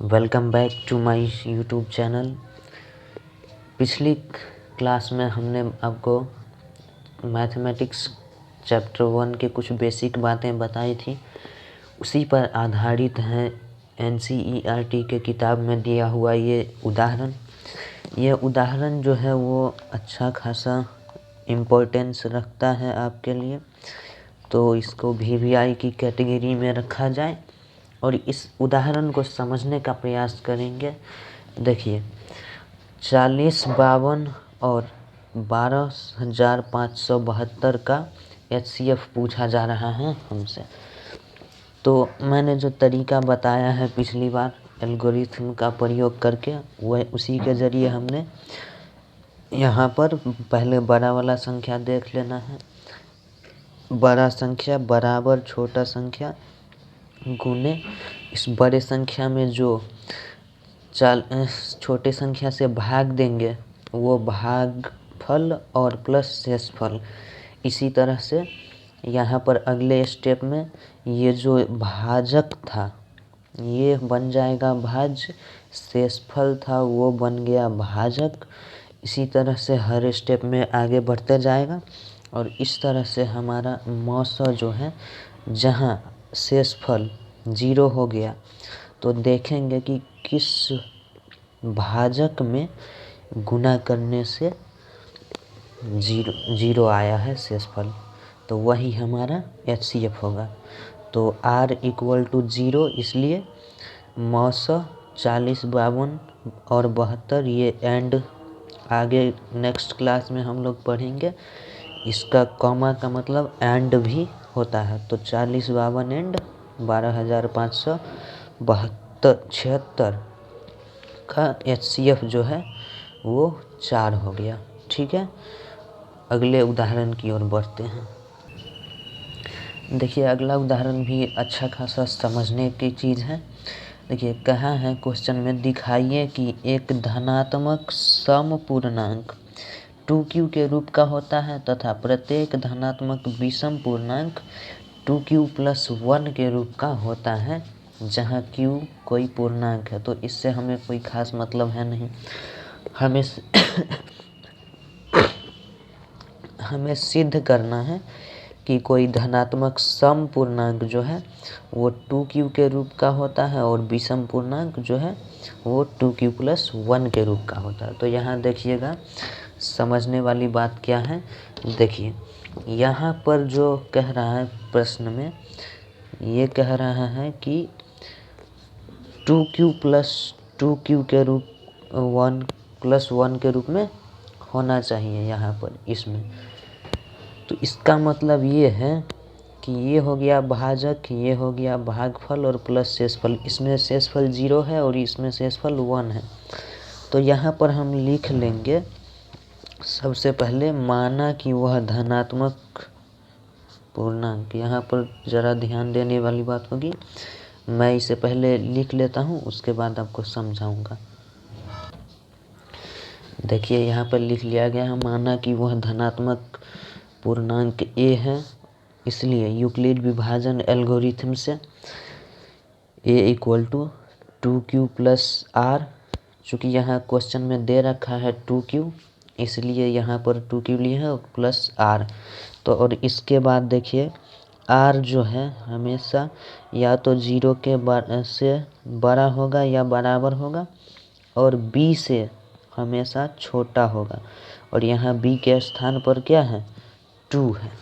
Welcome back to my YouTube channel. पिछली class में हमने आपको मैथमेटिक्स चैप्टर 1 के कुछ बेसिक बातें बताई थी। उसी पर आधारित है एनसीईआरटी के किताब में दिया हुआ ये उदाहरण जो है वो अच्छा खासा इम्पोर्टेंस रखता है आपके लिए, तो इसको वीवीआई की कैटेगरी में रखा जाए और इस उदाहरण को समझने का प्रयास करेंगे। देखिए, 40, 52 और 12,572 का एचसीएफ पूछा जा रहा है हमसे। तो मैंने जो तरीका बताया है पिछली बार एल्गोरिथम का प्रयोग करके, वह उसी के ज़रिए हमने यहाँ पर पहले बड़ा वाला संख्या देख लेना है। बड़ा संख्या बराबर छोटा संख्या गुने इस बड़े संख्या में जो छोटे संख्या से भाग देंगे वो भागफल और प्लस शेषफल। इसी तरह से यहाँ पर अगले स्टेप में ये जो भाजक था ये बन जाएगा भाज्य, शेषफल था वो बन गया भाजक। इसी तरह से हर स्टेप में आगे बढ़ते जाएगा और इस तरह से हमारा मौसा जो है, जहाँ शेषफल 0 हो गया तो देखेंगे कि किस भाजक में गुना करने से 0 आया है शेषफल, तो वही हमारा एचसीएफ होगा। तो r = 0, इसलिए मौसा 40, 52 और 72 ये एंड आगे नेक्स्ट क्लास में हम लोग पढ़ेंगे। इसका कॉमा का मतलब एंड भी होता है। तो 40, 52 एंड 12,576 का एचसीएफ जो है वो 4 हो गया। ठीक है, अगले उदाहरण की ओर बढ़ते हैं। देखिए, अगला उदाहरण भी अच्छा खासा समझने की चीज़ है। देखिए, कहा है क्वेश्चन में, दिखाइए कि एक धनात्मक समपूर्णांक 2q के रूप का होता है तथा प्रत्येक धनात्मक विषम पूर्णांक 2q + 1 के रूप का होता है, जहाँ q कोई पूर्णांक है। तो इससे हमें कोई खास मतलब है नहीं। हमें सिद्ध करना है कि कोई धनात्मक सम पूर्णांक जो है वो 2q के रूप का होता है और विषम पूर्णांक जो है वो 2q + 1 के रूप का होता है। तो यहाँ देखिएगा, समझने वाली बात क्या है। देखिए, यहाँ पर जो कह रहा है प्रश्न में, ये कह रहा है कि 2q + 2q के रूप 1 + 1 के रूप में होना चाहिए यहाँ पर इसमें। तो इसका मतलब ये है कि ये हो गया भाजक, ये हो गया भागफल और प्लस शेषफल। इसमें शेषफल 0 है और इसमें शेषफल 1 है। तो यहाँ पर हम लिख लेंगे, सबसे पहले माना कि वह धनात्मक पूर्णांक। यहाँ पर ज़रा ध्यान देने वाली बात होगी, मैं इसे पहले लिख लेता हूँ, उसके बाद आपको समझाऊंगा। देखिए, यहाँ पर लिख लिया गया है, माना कि वह धनात्मक पूर्णांक a है, इसलिए यूक्लिड विभाजन एल्गोरिथम से a = 2q + r। चूँकि यहाँ क्वेश्चन में दे रखा है 2q, इसलिए यहाँ पर 2q लिए है और प्लस r। तो और इसके बाद देखिए, r जो है हमेशा या तो 0 के से बड़ा होगा या बराबर होगा और b से हमेशा छोटा होगा। और यहाँ b के स्थान पर क्या है, 2 है।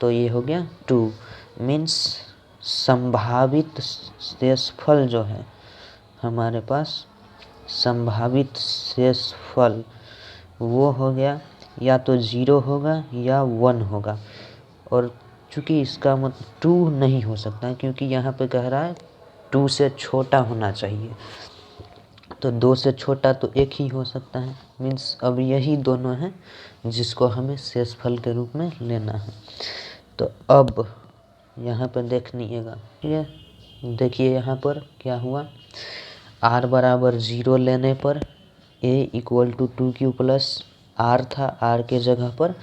तो ये हो गया 2 मीन्स संभावित शेषफल जो है हमारे पास, संभावित शेषफल वो हो गया या तो 0 होगा या 1 होगा। और चूँकि इसका मतलब 2 नहीं हो सकता, क्योंकि यहाँ पे कह रहा है 2 से छोटा होना चाहिए। तो 2 से छोटा तो 1 ही हो सकता है, मीन्स अब यही दोनों हैं जिसको हमें शेषफल के रूप में लेना है। तो अब यहाँ पर देखिएगा, ठीक है। देखिए यहाँ पर क्या हुआ, r = 0 लेने पर a = 2q + r था, r के जगह पर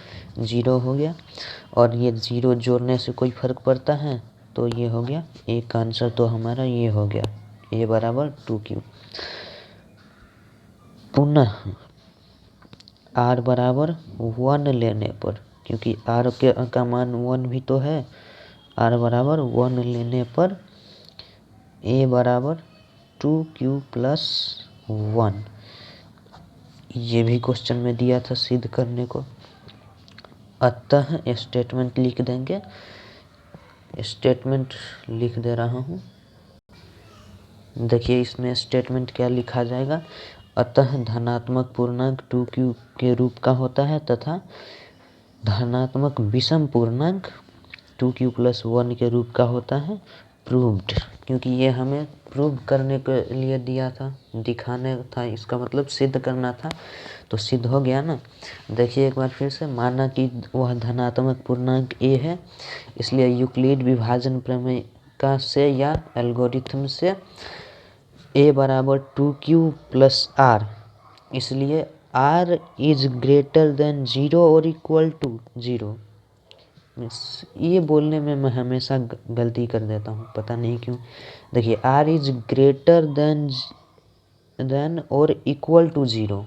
0 हो गया। और ये 0 जोड़ने से कोई फर्क पड़ता है, तो ये हो गया एक आंसर, तो हमारा ये हो गया। ए बराबर 2q। पुनः r बराबर 1 लेने पर, क्योंकि r का मान 1 भी तो है, r बराबर 1 लेने पर a बराबर 2q प्लस 1। ये भी क्वेश्चन में दिया था सिद्ध करने को। अतः स्टेटमेंट लिख देंगे, स्टेटमेंट लिख दे रहा हूँ। देखिए इसमें स्टेटमेंट क्या लिखा जाएगा। अतः धनात्मक पूर्णांक 2q के रूप का होता है तथा धनात्मक विषम पूर्णांक 2q प्लस 1 के रूप का होता है। प्रूव्ड, क्योंकि ये हमें प्रूव करने के लिए दिया था, दिखाने था, इसका मतलब सिद्ध करना था, तो सिद्ध हो गया ना। देखिए एक बार फिर से, माना कि वह धनात्मक पूर्णांक a है, इसलिए यूक्लिड विभाजन प्रमेय का से या एल्गोरिथम से a बराबर 2q प्लस r, इसलिए r इज ग्रेटर देन 0 और इक्वल टू 0। ये बोलने में मैं हमेशा गलती कर देता हूँ, पता नहीं क्यों। देखिए r इज ग्रेटर देन और equal to 0,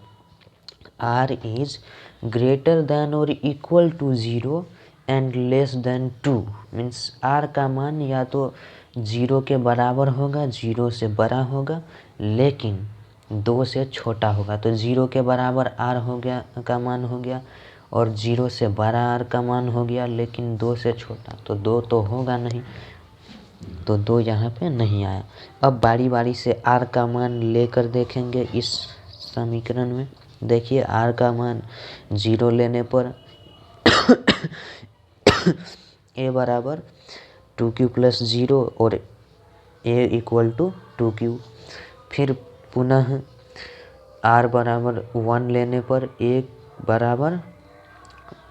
r is greater than और equal to 0 and less than 2, means r का मान या तो 0 के बराबर होगा, 0 से बड़ा होगा, लेकिन 2 से छोटा होगा। तो 0 के बराबर r हो गया का मान हो गया, और 0 से बड़ा r का मान हो गया, लेकिन 2 से छोटा, तो 2 तो होगा नहीं, तो 2 यहाँ पे नहीं आया। अब बारी बारी से r का मान लेकर देखेंगे इस समीकरण में। देखिए r का मान 0 लेने पर a बराबर 2q प्लस 0 और a इक्वल टू 2q। फिर पुनः r बराबर 1 लेने पर a बराबर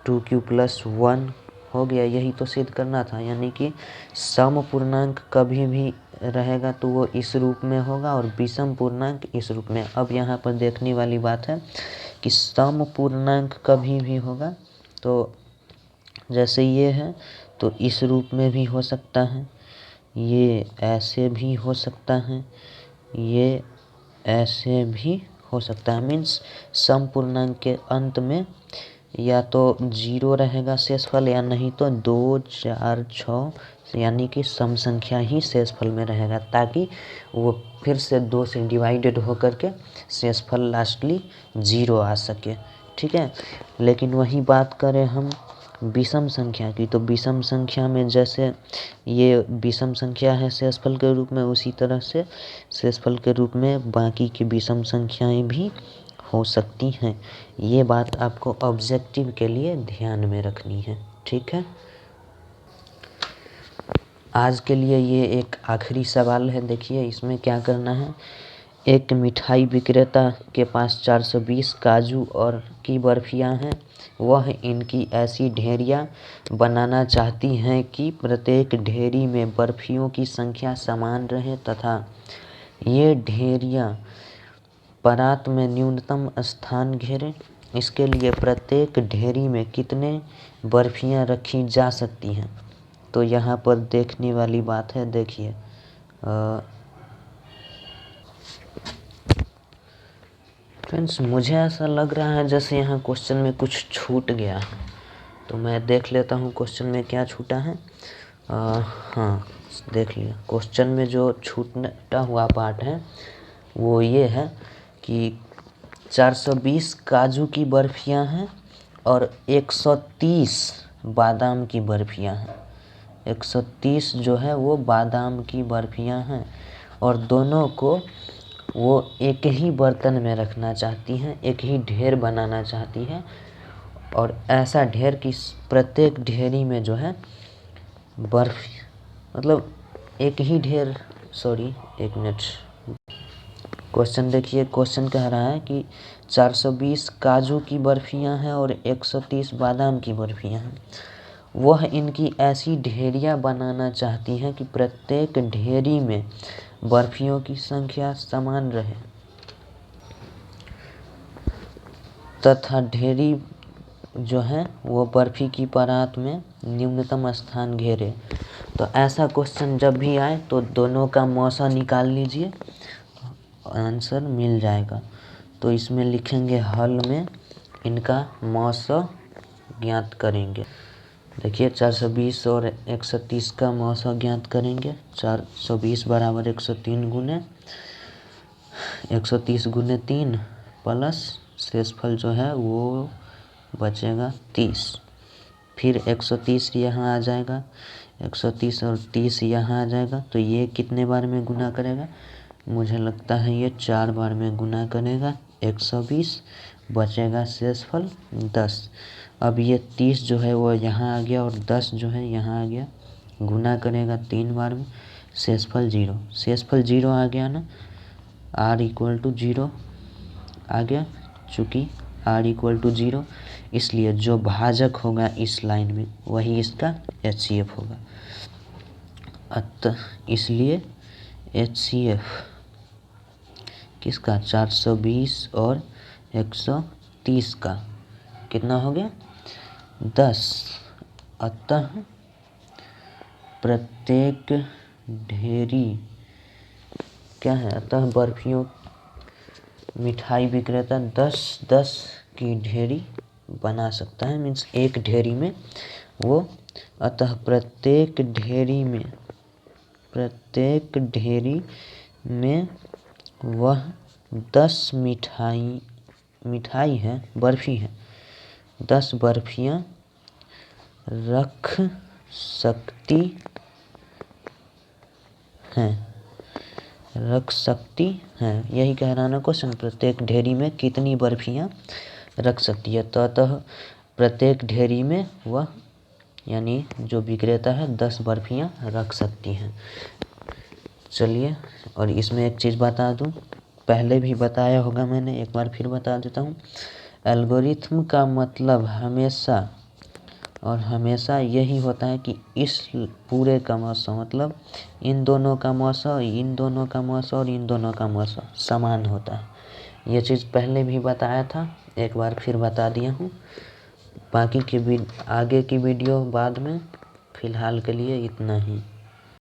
2q प्लस 1 हो गया। यही तो सिद्ध करना था, यानी कि सम पूर्णांक कभी भी रहेगा तो वो इस रूप में होगा और विषम पूर्णांक इस रूप में। अब यहाँ पर देखने वाली बात है कि सम पूर्णांक कभी भी होगा तो जैसे ये है तो इस रूप में भी हो सकता है, ये ऐसे भी हो सकता है, ये ऐसे भी हो सकता है। मीन्स सम पूर्णांक के अंत में या तो 0 रहेगा शेषफल, या नहीं तो 2, 4, 6 यानी कि सम संख्या ही शेषफल में रहेगा, ताकि वो फिर से 2 से डिवाइडेड होकर के शेषफल लास्टली 0 आ सके। ठीक है, लेकिन वही बात करें हम विषम संख्या की, तो विषम संख्या में जैसे ये विषम संख्या है शेषफल के रूप में, उसी तरह से शेषफल के रूप में बाकी की विषम संख्याएं भी हो सकती हैं। ये बात आपको ऑब्जेक्टिव के लिए ध्यान में रखनी है। ठीक है, आज के लिए ये एक आखिरी सवाल है। देखिए इसमें क्या करना है। एक मिठाई विक्रेता के पास 420 काजू और की बर्फियां हैं। वह इनकी ऐसी ढेरियां बनाना चाहती हैं कि प्रत्येक ढेरी में बर्फियों की संख्या समान रहे तथा ये ढेरियां परात में न्यूनतम स्थान घेरे। इसके लिए प्रत्येक ढेरी में कितने बर्फियां रखी जा सकती हैं। तो यहाँ पर देखने वाली बात है। देखिए फ्रेंड्स, मुझे ऐसा लग रहा है जैसे यहाँ क्वेश्चन में कुछ छूट गया है, तो मैं देख लेता हूँ क्वेश्चन में क्या छूटा है। हाँ, देख लिया। क्वेश्चन में जो छूटा हुआ पार्ट है वो ये है कि 420 काजू की बर्फियां हैं और 130 बादाम की बर्फियां हैं। 130 जो है वो बादाम की बर्फियां हैं और दोनों को वो एक ही बर्तन में रखना चाहती हैं, एक ही ढेर बनाना चाहती है, और ऐसा ढेर कि प्रत्येक ढेरी में जो है बर्फ, मतलब एक ही ढेर, सॉरी एक मिनट, क्वेश्चन देखिए। क्वेश्चन कह रहा है कि 420 काजू की बर्फियां हैं और 130 बादाम की बर्फियां हैं। वह इनकी ऐसी ढेरियां बनाना चाहती हैं कि प्रत्येक ढेरी में बर्फियों की संख्या समान रहे तथा ढेरी जो है वो बर्फी की परात में न्यूनतम स्थान घेरे। तो ऐसा क्वेश्चन जब भी आए तो दोनों का मौसा निकाल लीजिए, आंसर मिल जाएगा। तो इसमें लिखेंगे हल में इनका मौसा ज्ञात करेंगे। देखिए 420 और 130 का मौसा ज्ञात करेंगे। 420 बराबर 103 गुने 130 गुने 3 प्लस शेषफल जो है वो बचेगा 30। फिर 130 यहाँ आ जाएगा, 130 और 30 यहाँ आ जाएगा। तो ये कितने बार में गुना करेगा? मुझे लगता है ये 4 बार में गुना करेगा। 120 बचेगा शेषफल 10। अब ये 30 जो है वो यहाँ आ गया और 10 जो है यहाँ आ गया, गुना करेगा 3 बार में, शेषफल 0। शेषफल 0 आ गया ना, r इक्वल टू 0 आ गया। चूँकि r इक्वल टू 0 इसलिए जो भाजक होगा इस लाइन में वही इसका HCF होगा। अतः इसलिए HCF किसका? 420 और 130 का कितना हो गया? 10। अतः प्रत्येक ढेरी क्या है? अतः बर्फियों मिठाई विक्रेता 10-10 की ढेरी बना सकता है, मीन्स एक ढेरी में वो। अतः प्रत्येक ढेरी में वह 10 मिठाई है, बर्फी है, 10 बर्फियाँ रख सकती हैं। यही कह रहा ना क्वेश्चन, प्रत्येक ढेरी में कितनी बर्फियाँ रख सकती है। तो अतः प्रत्येक ढेरी में वह यानी जो विक्रेता है 10 बर्फियाँ रख सकती हैं। चलिए, और इसमें एक चीज़ बता दूं, पहले भी बताया होगा मैंने, एक बार फिर बता देता हूँ। एल्गोरिथम का मतलब हमेशा यही होता है कि इस पूरे का मौसा मतलब इन दोनों का मौसा, इन दोनों का मौसा और इन दोनों का मौसा समान होता है। ये चीज़ पहले भी बताया था, एक बार फिर बता दिया हूँ। बाकी की आगे की वीडियो बाद में, फ़िलहाल के लिए इतना ही।